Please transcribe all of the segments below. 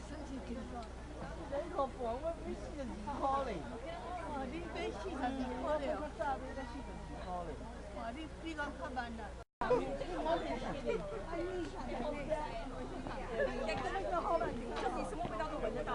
身体健康。你个饭我要42块嘞。哦，你买42块嘞，我早买才42块嘞。哇，你讲较慢啦。你什么味道都闻得到。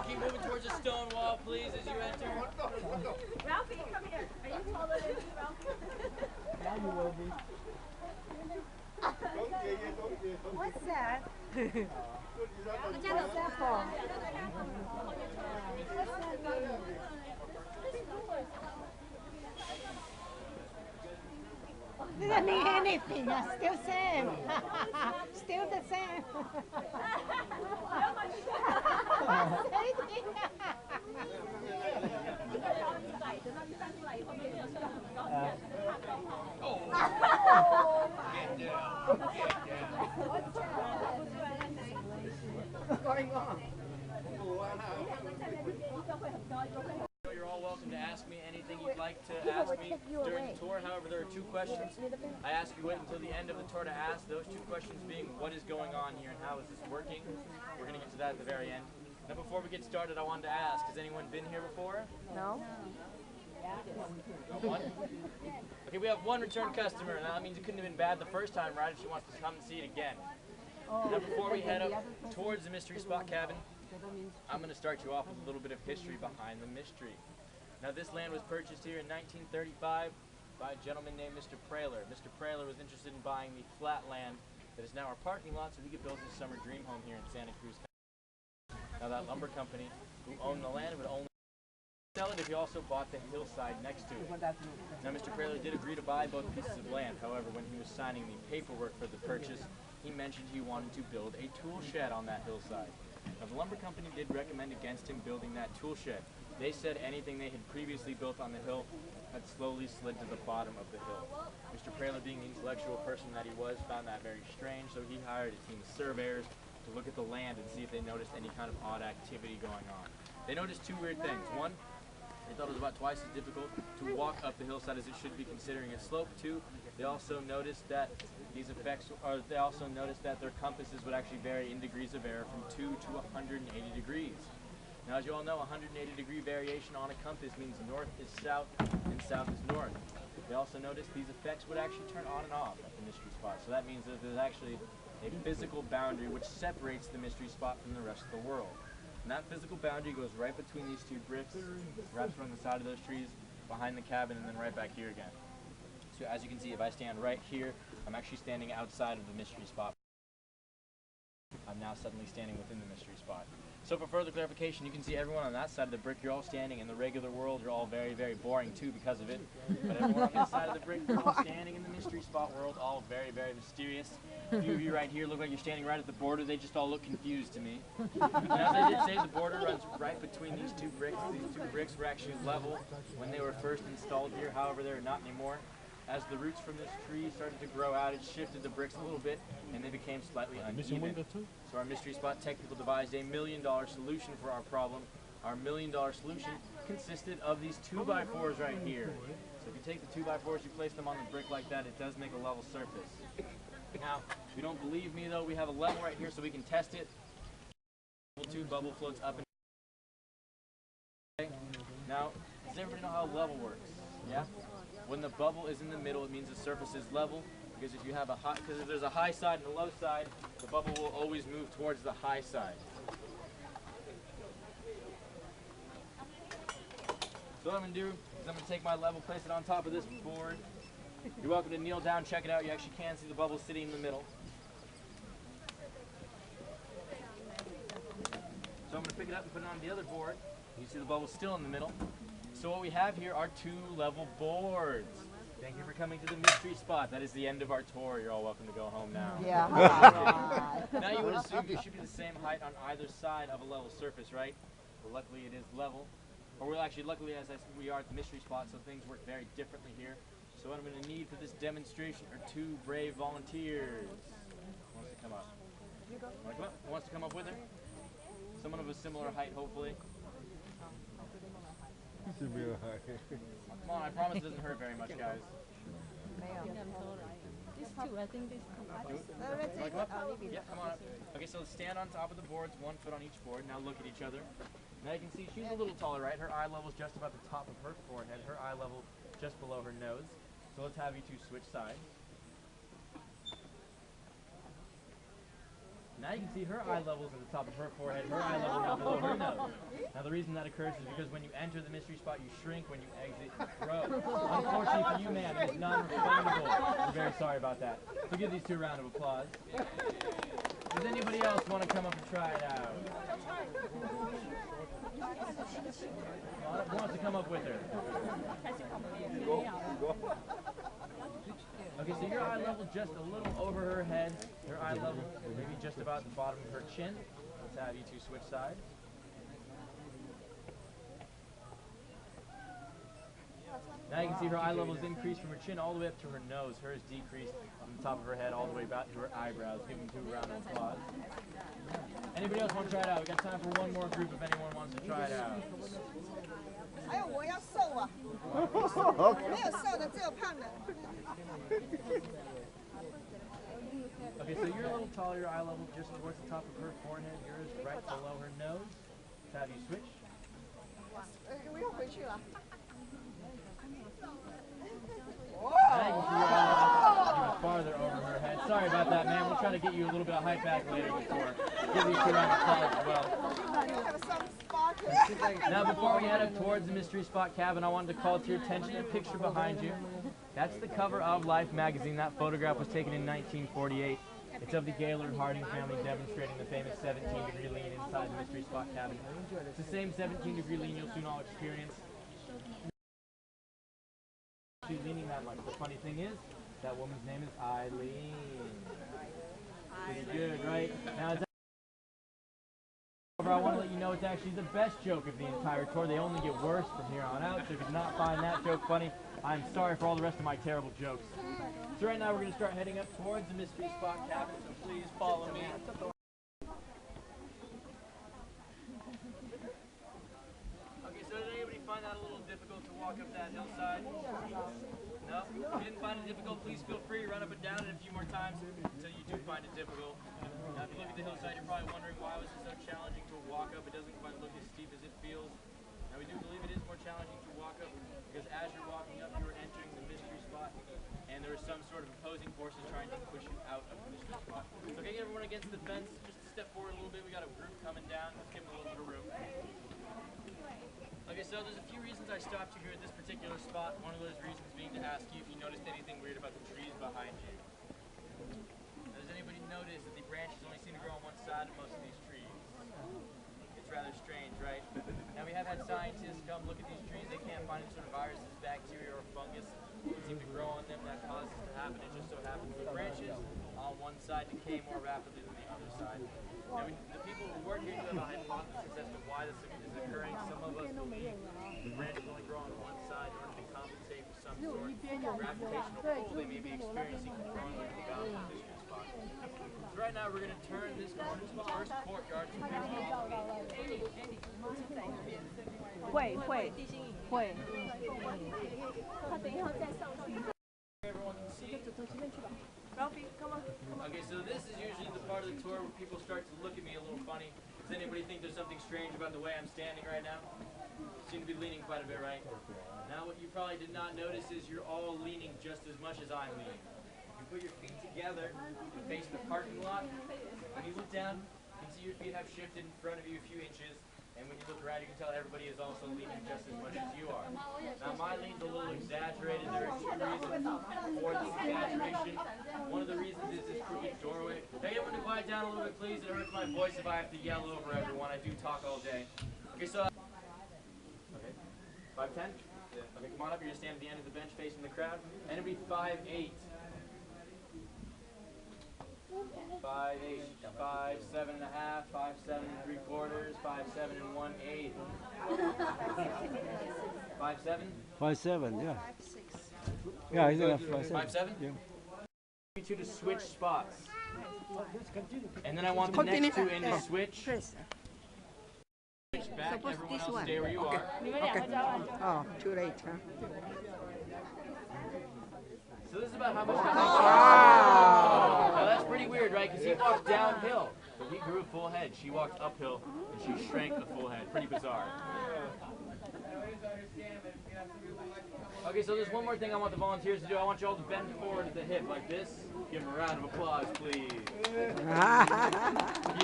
Keep moving towards the stone wall, please, as you enter. Ralphie, come here. Are you taller than me, Ralphie? Now you will be. What's that? What's that for? Doesn't mean anything. Still same. Still the same. What's going on? You're all welcome to ask me anything you'd like to ask me during the tour. However, there are two questions. I ask you wait until the end of the tour to ask. Those two questions being, what is going on here and how is this working? We're going to get to that at the very end. Now, before we get started, I wanted to ask, has anyone been here before? No. One? Okay, we have one return customer. Now, that means it couldn't have been bad the first time, right? If she wants to come and see it again. Now, before we head up towards the mystery spot cabin, I'm going to start you off with a little bit of history behind the mystery. Now, this land was purchased here in 1935 by a gentleman named Mr. Praler. Mr. Praler was interested in buying the flat land that is now our parking lot so he could build his summer dream home here in Santa Cruz. Now, that lumber company who owned the land would only sell it if he also bought the hillside next to it. Now, Mr. Praler did agree to buy both pieces of land. However, when he was signing the paperwork for the purchase, he mentioned he wanted to build a tool shed on that hillside. Now, the lumber company did recommend against him building that tool shed. They said anything they had previously built on the hill had slowly slid to the bottom of the hill. Mr. Praler, being the intellectual person that he was, found that very strange, so he hired a team of surveyors to look at the land and see if they noticed any kind of odd activity going on. They noticed two weird things. One, they thought it was about twice as difficult to walk up the hillside as it should be considering its slope. Two, they also noticed that their compasses would actually vary in degrees of error from 2 to 180 degrees. Now, as you all know, 180-degree variation on a compass means north is south and south is north. They also noticed these effects would actually turn on and off at the mystery spot. So that means that there's actually a physical boundary which separates the mystery spot from the rest of the world. And that physical boundary goes right between these two bricks, wraps around the side of those trees, behind the cabin, and then right back here again. So as you can see, if I stand right here, I'm actually standing outside of the mystery spot. I'm now suddenly standing within the mystery spot. So for further clarification, you can see everyone on that side of the brick, you're all standing. In the regular world, you're all very, very boring too because of it. But everyone on this side of the brick, you're all standing in the mystery spot world, all very, very mysterious. A few of you right here look like you're standing right at the border. They just all look confused to me. And as I did say, the border runs right between these two bricks. These two bricks were actually level when they were first installed here. However, they're not anymore. As the roots from this tree started to grow out, it shifted the bricks a little bit, and they became slightly uneven. So our mystery spot tech people devised a $1 million solution for our problem. Our $1 million solution consisted of these 2x4s right here. So if you take the 2x4s, you place them on the brick like that, it does make a level surface. Now, if you don't believe me though, we have a level right here so we can test it. Level 2 bubble floats up and okay. Now, does everybody know how level works? Yeah? When the bubble is in the middle, it means the surface is level. Because if there's a high side and a low side, the bubble will always move towards the high side. So what I'm going to do is I'm going to take my level, place it on top of this board. You're welcome to kneel down, check it out. You actually can see the bubble sitting in the middle. So I'm going to pick it up and put it on the other board. You see the bubble still in the middle. So what we have here are two level boards. Thank you for coming to the mystery spot. That is the end of our tour. You're all welcome to go home now. Yeah. Now you would assume you should be the same height on either side of a level surface, right? Well, luckily it is level. Or well, actually, luckily as I said, we are at the mystery spot, so things work very differently here. So what I'm going to need for this demonstration are two brave volunteers. Who wants to come up? Who wants to come up with her? Someone of a similar height, hopefully. Come on, I promise it doesn't hurt very much, guys. two. I think this Yeah, come on up. Okay, so stand on top of the boards, 1 foot on each board. Now look at each other. Now you can see she's a little taller, right? Her eye level is just about the top of her forehead. Her eye level just below her nose. So let's have you two switch sides. Now you can see her eye level is at the top of her forehead. Her eye level now below her nose. Now the reason that occurs is because when you enter the mystery spot, you shrink. When you exit, you grow. Unfortunately for you, ma'am, it is non-refundable. I'm very sorry about that. So give these two a round of applause. Does anybody else want to come up and try it out? Who wants to come up with her? Okay, so your eye level just a little over her head. Her eye level maybe just about the bottom of her chin. Let's have you two switch sides. Now you can see her eye level is increased from her chin all the way up to her nose. Hers decreased from the top of her head all the way back to her eyebrows. Give them two a round of applause. Anybody else want to try it out? We got time for one more group if anyone wants to try it out. 还有我要瘦啊，没有瘦的，只有胖的。 Okay, so you're a little taller, your eye level just towards the top of her forehead. Yours right below her nose. Let's have you switch. 我又回去了。 Even farther over her head. Sorry about that, man. We'll try to get you a little bit of height back later before. Give you 2 rounds of applause as well. Now, before we head up towards the mystery spot cabin, I wanted to call to your attention the picture behind you. That's the cover of Life magazine. That photograph was taken in 1948. It's of the Gaylord Harding family demonstrating the famous 17-degree lean inside the mystery spot cabin. It's the same 17-degree lean you'll soon all experience. She's leaning that much. The funny thing is, that woman's name is Eileen. Pretty good, right? Now, I want to let you know it's actually the best joke of the entire tour. They only get worse from here on out, so if you did not find that joke funny, I'm sorry for all the rest of my terrible jokes. So right now we're going to start heading up towards the mystery spot cabin, so please follow me. Okay, so did anybody find that a little difficult to walk up that hillside? No? If you didn't find it difficult, please feel free to run up and down it a few more times until you do find it difficult. Now, if you look at the hillside, you're probably wondering why was it so challenging to walk up. It doesn't quite look as steep as it feels. Now, we do believe it is more challenging to walk up because as you're walking up, you are entering the mystery spot, and there is some sort of opposing forces trying to push you out of the mystery spot. So, getting everyone against the fence, just to step forward a little bit. We got a group coming down. Let's give them a little bit of room. Okay, so there's a few reasons I stopped you here at this particular spot. One of those reasons being to ask you if you noticed anything weird about the trees behind you. Now, does anybody notice that the branches only seem to grow on one side of most of these trees? It's rather strange, right? Now, we have had scientists come look at these trees. They can't find any sort of viruses, bacteria, or fungus that seem to grow on them that causes this to happen. It just so happens the branches on one side decay more rapidly than the other side. Now, the people who work here do have a hypothesis as to why this is occurring. Some of us believe the branches only grow on one side in order to compensate for some sort of gravitational pull they may be experiencing from growing over the bounds of the mystery spot. So right now, we're going to turn this corner to the first courtyard. So please follow me. 会。他等一下再上去。 Everyone can see. Okay, so this is usually the part of the tour where people start to look at me a little funny. Does anybody think there's something strange about the way I'm standing right now? You seem to be leaning quite a bit, right? Now what you probably did not notice is you're all leaning just as much as I'm leaning. You put your feet together, you face the parking lot. When you look down, you can see your feet have shifted in front of you a few inches. And when you look around, you can tell everybody is also leaning just as much as you are. Now, my lean's a little exaggerated. There are 2 reasons for this exaggeration. One of the reasons is this crooked doorway. Hey, everyone to quiet down a little bit, please. It hurts my voice if I have to yell over everyone. I do talk all day. Okay, so... Okay, 5'10"? Okay, come on up. You're going to stand at the end of the bench facing the crowd. And it'll be 5'8". 5'8", 5'7 and a half, 5'7 and 3/4, 5'7 and 1/8. 5'7"? 5'7", yeah. Yeah, he's enough 5'7". 5'7"? Yeah. You two to switch spots. And then I want the next 2 in to switch. Switch back. Everyone else stay where you are. Oh, too late, huh? So this is about how much grew a full head. She walked uphill and she shrank a full head. Pretty bizarre. Okay, so there's one more thing I want the volunteers to do. I want you all to bend forward at the hip like this. Give them a round of applause, please. You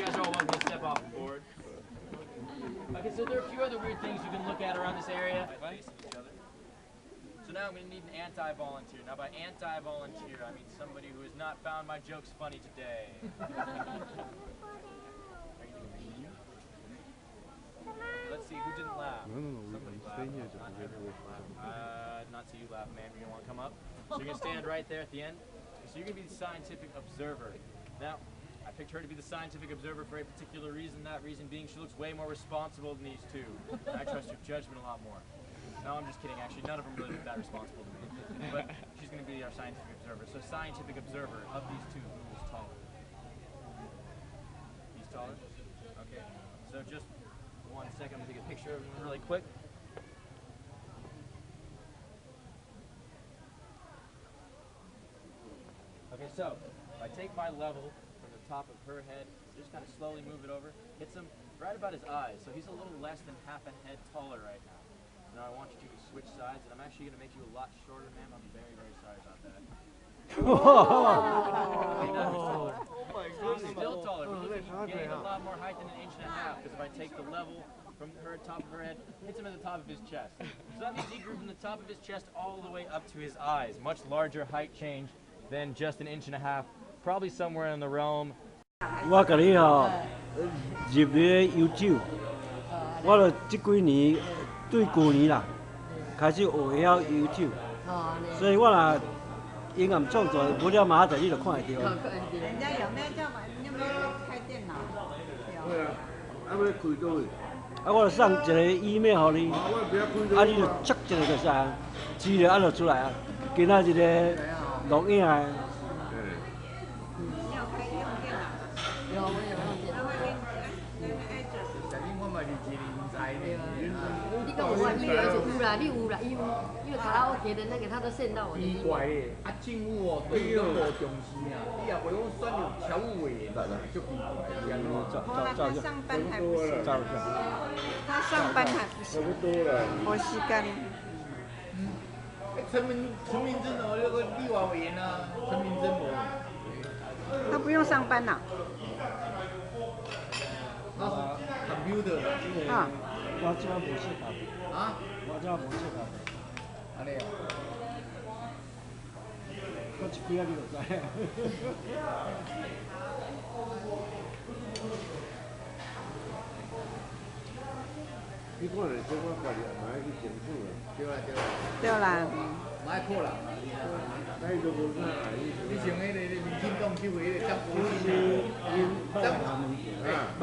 guys are all welcome to step off the board. Okay, so there are a few other weird things you can look at around this area. Facing each other. So now I'm going to need an anti-volunteer. Now by anti-volunteer, I mean somebody who has not found my jokes funny today. Let's see, who didn't laugh? Somebody laughed. Not see you laugh, man. You don't want to come up? So you're going to stand right there at the end. So you're going to be the scientific observer. Now, I picked her to be the scientific observer for a particular reason. That reason being she looks way more responsible than these two. And I trust her judgment a lot more. No, I'm just kidding. Actually, none of them really look that responsible to me. But she's going to be our scientific observer. So scientific observer of these two, who is taller? He's taller? Okay. So just 1 second, I'm going to take a picture of him really quick. Okay, so if I take my level from the top of her head, just kind of slowly move it over, hits him right about his eyes. So he's a little less than half a head taller right now. Now I want you to switch sides, and I'm actually going to make you a lot shorter, ma'am. I'm very, very sorry about that. Oh my goodness. He's still taller, but he's getting a lot more height than 1.5 inches, because if I take the level from her top of her head, hits him at the top of his chest. So that means he grew from the top of his chest all the way up to his eyes. Much larger height change than just 1.5 inches. Probably somewhere in the realm. 我甲你吼入咧游酒，我就这几年对旧年啦，开始学会晓游酒，所以我若英暗创作，无了明仔载你就看会到。人家有没有叫嘛？你有没有开电脑？对啊，啊要开倒位？啊，我就送一个 email 给你，啊，你就check 一下就知啊，资料按就出来啊。今仔日个录影啊。你有开用电脑？有，我有用电脑。但是我嘛是一人才呢。你跟我说，你有啦，你有啦，因为卡拉 OK 的那个，他都限到我的。奇怪的，啊政府哦对伊都无重视啊，你也袂讲选入侨务委员，就奇怪，是安怎？他上班还不行，他上班还不行，差不多了。我时间。陈明真哦，那个立法委员啊，陈明真无。他不用上班呐。那是 computer 啊。我这无适合。啊？我这无适合。安尼哦。我一几啊你就知啊。你看嘞，这我家己也买去政府了。对啦对啦。对啦。买苦啦。那伊就无啥啦，你像迄个民进党手的迄个张国清啊，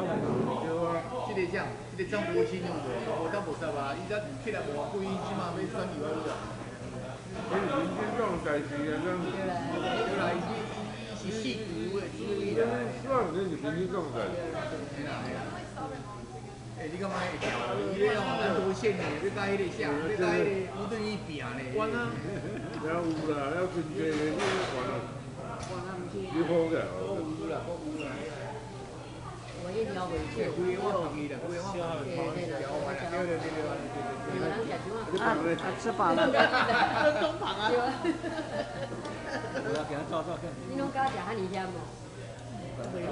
这个像，这个张国清有无？当无啥吧？伊才起来无几，起码要选入来了。迄是民进党代志啊，对啦，伊是戏骨的主意啦。选这是民进党代志。嘿啦嘿啦。你感觉会调？伊咧南投县的，要甲迄个啥？要甲迄个吴敦义拼咧。关啊！了有啦，了真济个，你关啊！你好个。有啦，有啦。我一条尾对，规个我同意啦，规个我同意。啊，吃饱了。中旁啊。我要给他照照片。你拢敢食哈尼咸无？对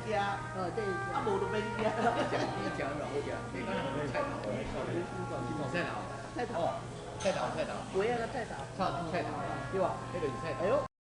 家。对。啊，无就免食。你食哪好食？你讲菜头。菜头。菜头。菜头。不要个菜头。菜头。对吧？那个是菜头。哎呦。